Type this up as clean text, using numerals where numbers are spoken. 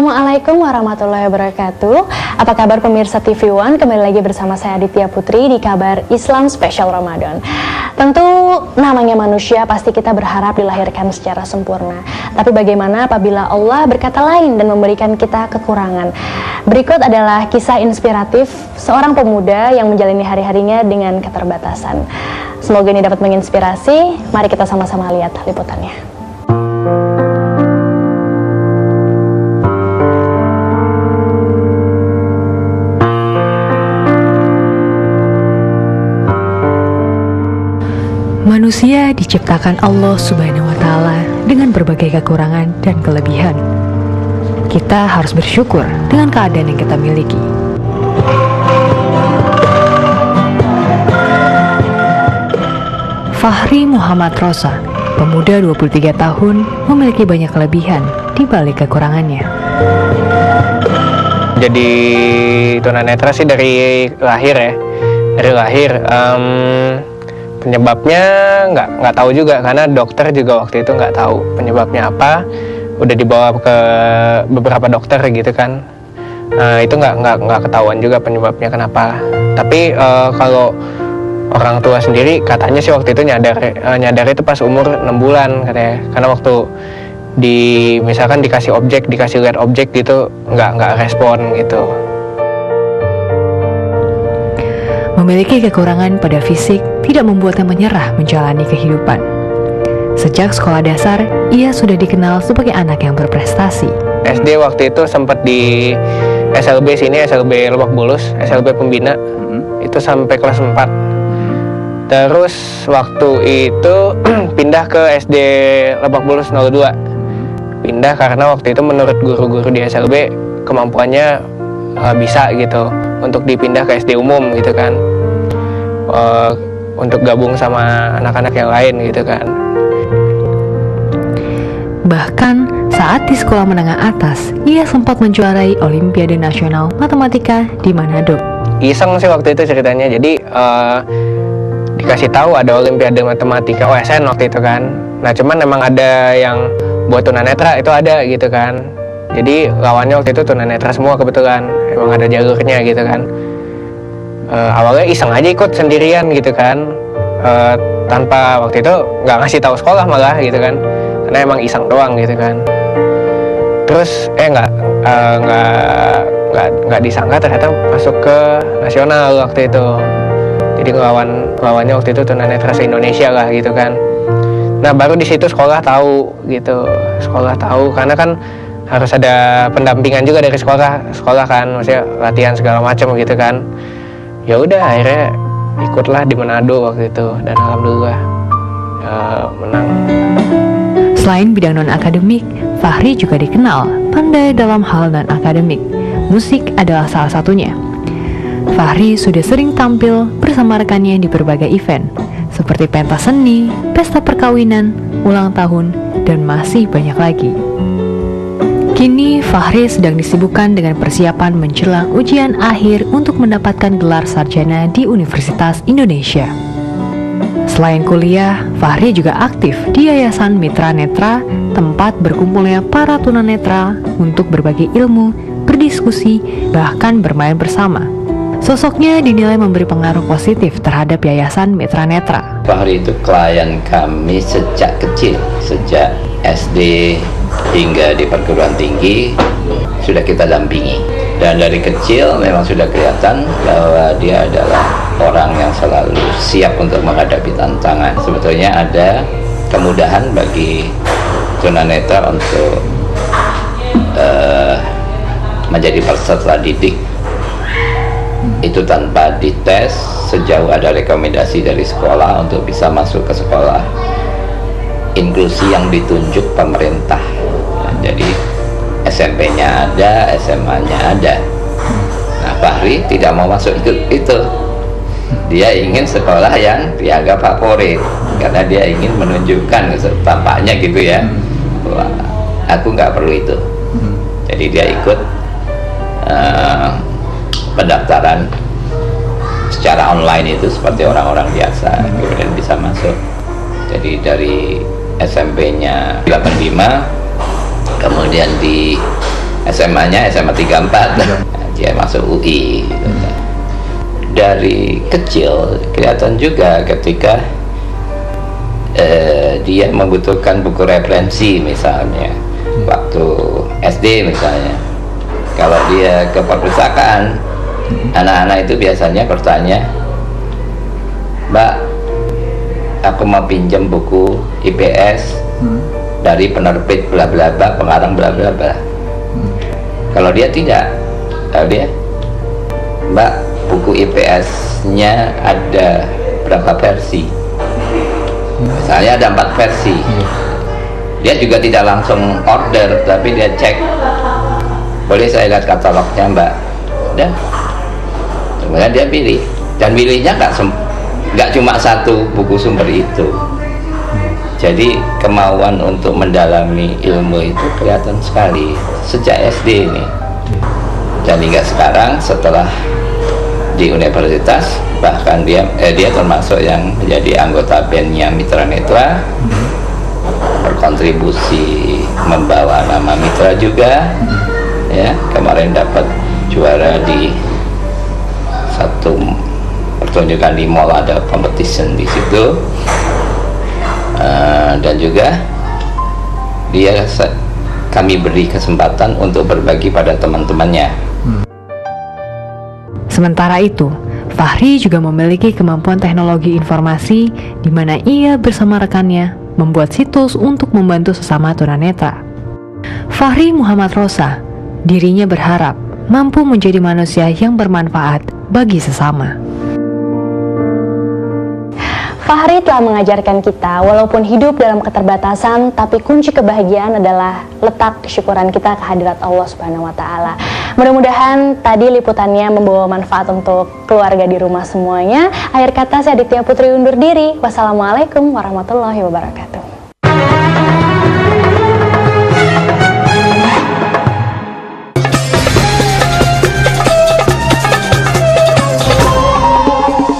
Assalamualaikum warahmatullahi wabarakatuh. Apa kabar pemirsa TV One? Kembali lagi bersama saya Aditya Putri di Kabar Islam Spesial Ramadan. Tentu namanya manusia pasti kita berharap dilahirkan secara sempurna. Tapi bagaimana apabila Allah berkata lain dan memberikan kita kekurangan? Berikut adalah kisah inspiratif seorang pemuda yang menjalani hari-harinya dengan keterbatasan. Semoga ini dapat menginspirasi. Mari kita sama-sama lihat liputannya. Manusia diciptakan Allah Subhanahu wa Ta'ala dengan berbagai kekurangan dan kelebihan. Kita harus bersyukur dengan keadaan yang kita miliki. Fahri Muhammad Rosa, pemuda 23 tahun, memiliki banyak kelebihan di balik kekurangannya. Jadi tunanetra sih dari lahir ya. Dari lahir. Penyebabnya nggak tahu juga, karena dokter juga waktu itu nggak tahu penyebabnya apa. Udah dibawa ke beberapa dokter gitu kan. Itu nggak ketahuan juga penyebabnya kenapa. Tapi kalau orang tua sendiri katanya sih waktu itu nyadar itu pas umur 6 bulan katanya. Karena waktu misalkan dikasih lihat objek gitu nggak respon gitu. Memiliki kekurangan pada fisik tidak membuatnya menyerah menjalani kehidupan. Sejak sekolah dasar, ia sudah dikenal sebagai anak yang berprestasi. SD waktu itu sempat di SLB sini, SLB Lebak Bulus, SLB Pembina, itu sampai kelas 4. Terus waktu itu pindah ke SD Lebak Bulus 02. Pindah karena waktu itu menurut guru-guru di SLB kemampuannya bisa gitu untuk dipindah ke SD umum gitu kan, untuk gabung sama anak-anak yang lain gitu kan. Bahkan saat di sekolah menengah atas, ia sempat menjuarai Olimpiade Nasional Matematika di Manado. Iseng sih waktu itu ceritanya, jadi dikasih tahu ada Olimpiade Matematika OSN waktu itu kan. Nah cuman emang ada yang buat tunanetra itu ada gitu kan. Jadi lawannya waktu itu tunanetra semua kebetulan, emang ada jalurnya gitu kan. Awalnya iseng aja ikut sendirian gitu kan, tanpa waktu itu nggak ngasih tahu sekolah malah gitu kan, karena emang iseng doang gitu kan. Terus nggak disangka ternyata masuk ke nasional waktu itu. Jadi lawannya waktu itu tunanetra se-Indonesia lah gitu kan. Nah baru di situ sekolah tahu gitu, karena kan harus ada pendampingan juga dari sekolah kan, maksudnya latihan segala macam gitu kan. Ya udah akhirnya ikutlah di Manado waktu itu, dan alhamdulillah menang. Selain bidang non-akademik, Fahri juga dikenal pandai dalam hal non-akademik. Musik adalah salah satunya. Fahri sudah sering tampil bersama rekannya di berbagai event seperti pentas seni, pesta perkawinan, ulang tahun, dan masih banyak lagi. Kini Fahri sedang disibukkan dengan persiapan menjelang ujian akhir untuk mendapatkan gelar sarjana di Universitas Indonesia. Selain kuliah, Fahri juga aktif di Yayasan Mitra Netra, tempat berkumpulnya para tunanetra untuk berbagi ilmu, berdiskusi, bahkan bermain bersama. Sosoknya dinilai memberi pengaruh positif terhadap Yayasan Mitra Netra. Fahri itu klien kami sejak kecil, sejak SD hingga di perguruan tinggi sudah kita dampingi, dan dari kecil memang sudah kelihatan bahwa dia adalah orang yang selalu siap untuk menghadapi tantangan. Sebetulnya ada kemudahan bagi tunanetra untuk menjadi peserta didik itu tanpa dites, sejauh ada rekomendasi dari sekolah untuk bisa masuk ke sekolah inklusi yang ditunjuk pemerintah. Jadi SMP-nya ada, SMA-nya ada. Nah Fahri tidak mau masuk itu. Dia ingin sekolah yang dianggap favorit, karena dia ingin menunjukkan tampaknya gitu ya, bahwa aku nggak perlu itu. Jadi dia ikut pendaftaran secara online itu seperti orang-orang biasa, kemudian bisa masuk. Jadi dari SMP-nya 85, kemudian di SMA-nya SMA 34. Dia masuk UI gitu. Dari kecil kelihatan juga ketika dia membutuhkan buku referensi misalnya waktu SD misalnya. Kalau dia ke perpustakaan, anak-anak itu biasanya bertanya, "Mbak, aku mau pinjam buku IPS dari penerbit bla bla bla, pengarang bla bla bla." Kalau dia tidak, kalau dia, "Mbak, buku IPS-nya ada berapa versi?" Misalnya ada 4 versi. Dia juga tidak langsung order, tapi dia cek, "Boleh saya lihat katalognya, Mbak?" Dan kemudian dia pilih, dan pilihnya nggak cuma satu buku sumber itu. Jadi kemauan untuk mendalami ilmu itu kelihatan sekali sejak SD ini. Dan hingga sekarang setelah di universitas, bahkan dia termasuk yang menjadi anggota bandnya Mitra Netra, berkontribusi membawa nama Mitra juga. Ya, kemarin dapat juara di satu pertunjukan di mall, ada competition di situ. Dan juga kami beri kesempatan untuk berbagi pada teman-temannya. Sementara itu, Fahri juga memiliki kemampuan teknologi informasi di mana ia bersama rekannya membuat situs untuk membantu sesama tunanetra. Fahri Muhammad Rosa, dirinya berharap mampu menjadi manusia yang bermanfaat bagi sesama. Fahri telah mengajarkan kita, walaupun hidup dalam keterbatasan, tapi kunci kebahagiaan adalah letak kesyukuran kita kehadirat Allah Subhanahu wa Ta'ala. Mudah-mudahan tadi liputannya membawa manfaat untuk keluarga di rumah semuanya. Akhir kata, saya Aditya Putri undur diri. Wassalamualaikum warahmatullahi wabarakatuh.